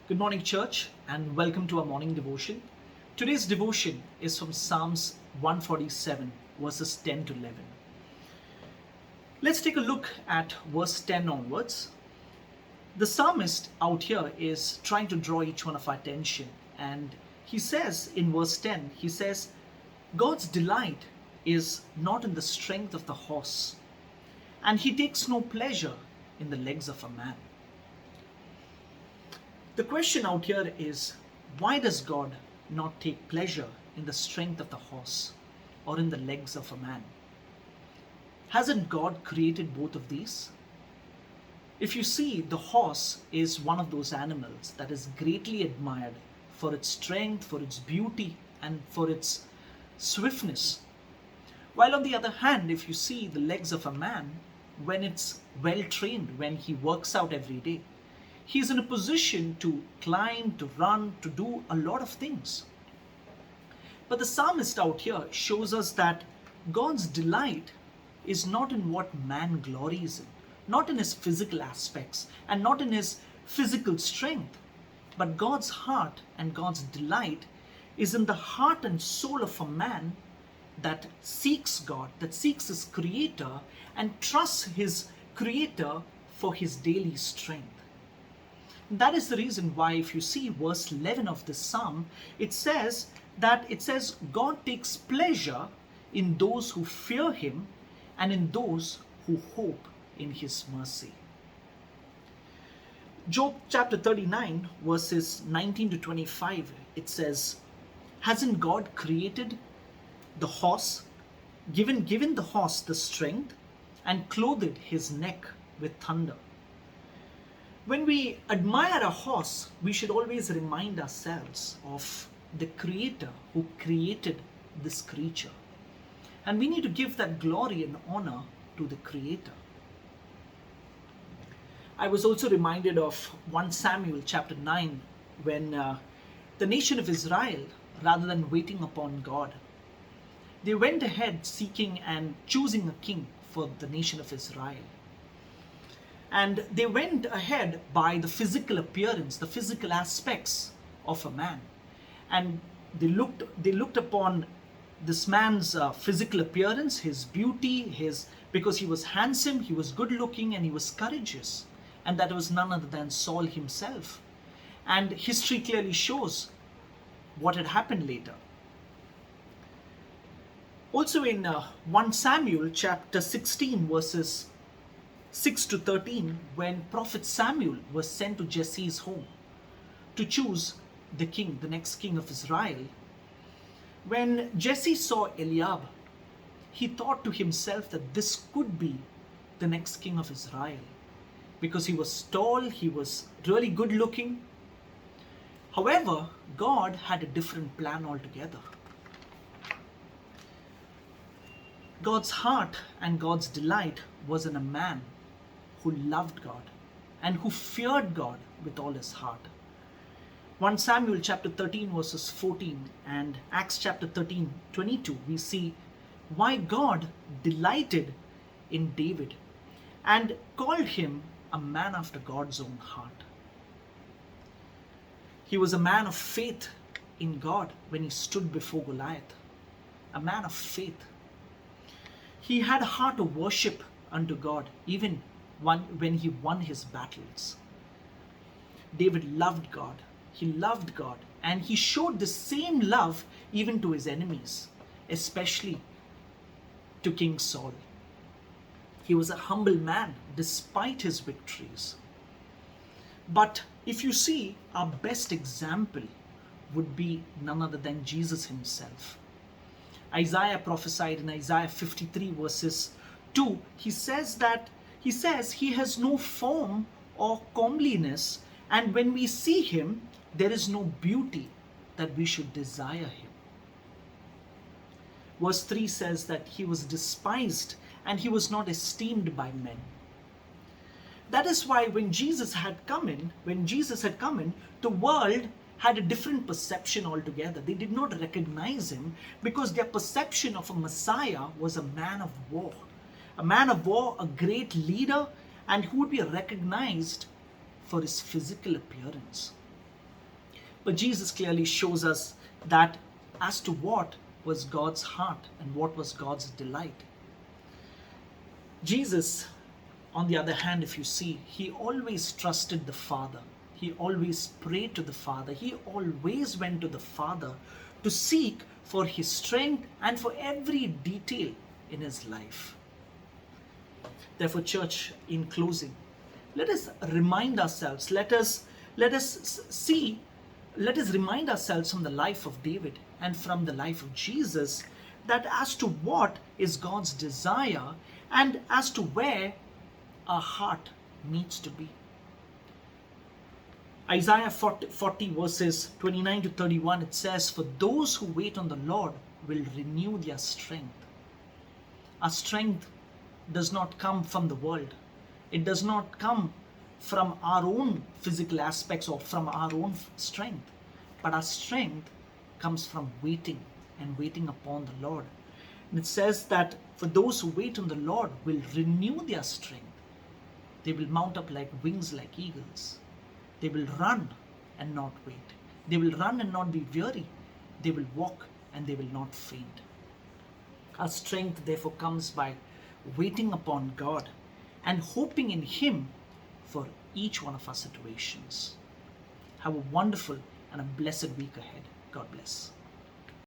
Good morning, church, and welcome to our morning devotion. Today's devotion is from Psalms 147, verses 10 to 11. Let's take a look at verse 10 onwards. The psalmist out here is trying to draw each one of our attention, and he says in verse 10, he says, God's delight is not in the strength of the horse, and he takes no pleasure in the legs of a man. The question out here is, why does God not take pleasure in the strength of the horse or in the legs of a man? Hasn't God created both of these? If you see, the horse is one of those animals that is greatly admired for its strength, for its beauty, and for its swiftness. While on the other hand, if you see the legs of a man, when it's well trained, when he works out every day, he's in a position to climb, to run, to do a lot of things. But the psalmist out here shows us that God's delight is not in what man glories in, not in his physical aspects, and not in his physical strength. But God's heart and God's delight is in the heart and soul of a man that seeks God, that seeks his Creator, and trusts his Creator for his daily strength. That is the reason why, if you see verse 11 of this psalm, it says God takes pleasure in those who fear him and in those who hope in his mercy. Job chapter 39 verses 19 to 25, it says, hasn't God created the horse, given the horse the strength, and clothed his neck with thunder? When we admire a horse, we should always remind ourselves of the Creator who created this creature. And we need to give that glory and honor to the Creator. I was also reminded of 1 Samuel chapter 9, when the nation of Israel, rather than waiting upon God, they went ahead seeking and choosing a king for the nation of Israel. And they went ahead by the physical appearance, the physical aspects of a man. And they looked upon this man's physical appearance, his beauty, because he was handsome, he was good looking, and he was courageous. And that was none other than Saul himself. And history clearly shows what had happened later. Also in 1 Samuel chapter 16 verses 6 to 13, when Prophet Samuel was sent to Jesse's home to choose the king, the next king of Israel, when Jesse saw Eliab, he thought to himself that this could be the next king of Israel, because he was tall, he was really good looking. However, God had a different plan altogether. God's heart and God's delight was in a man who loved God and who feared God with all his heart. 1 Samuel chapter 13 verses 14 and Acts chapter 13 22, we see why God delighted in David and called him a man after God's own heart. He was a man of faith in God when he stood before Goliath, a man of faith. He had a heart of worship unto God even when he won his battles. David loved God. He loved God, and he showed the same love even to his enemies, especially to King Saul. He was a humble man despite his victories. But if you see, our best example would be none other than Jesus himself. Isaiah prophesied in Isaiah 53 verses 2, he says he has no form or comeliness, and when we see him, there is no beauty that we should desire him. Verse 3 says that he was despised and he was not esteemed by men. That is why when Jesus had come in, the world had a different perception altogether. They did not recognize him because their perception of a Messiah was a man of war. A man of war, a great leader, and who would be recognized for his physical appearance. But Jesus clearly shows us that as to what was God's heart and what was God's delight. Jesus, on the other hand, if you see, he always trusted the Father. He always prayed to the Father. He always went to the Father to seek for his strength and for every detail in his life. Therefore, church, in closing, let us remind ourselves, let us remind ourselves from the life of David and from the life of Jesus that as to what is God's desire and as to where our heart needs to be. Isaiah 40 verses 29 to 31, it says, "For those who wait on the Lord will renew their strength." Our strength does not come from the world. It does not come from our own physical aspects or from our own strength. But our strength comes from waiting and waiting upon the Lord. And it says that for those who wait on the Lord will renew their strength. They will mount up like wings like eagles. They will run and not wait. They will run and not be weary. They will walk and they will not faint. Our strength therefore comes by waiting upon God and hoping in Him for each one of our situations. Have a wonderful and a blessed week ahead. God bless.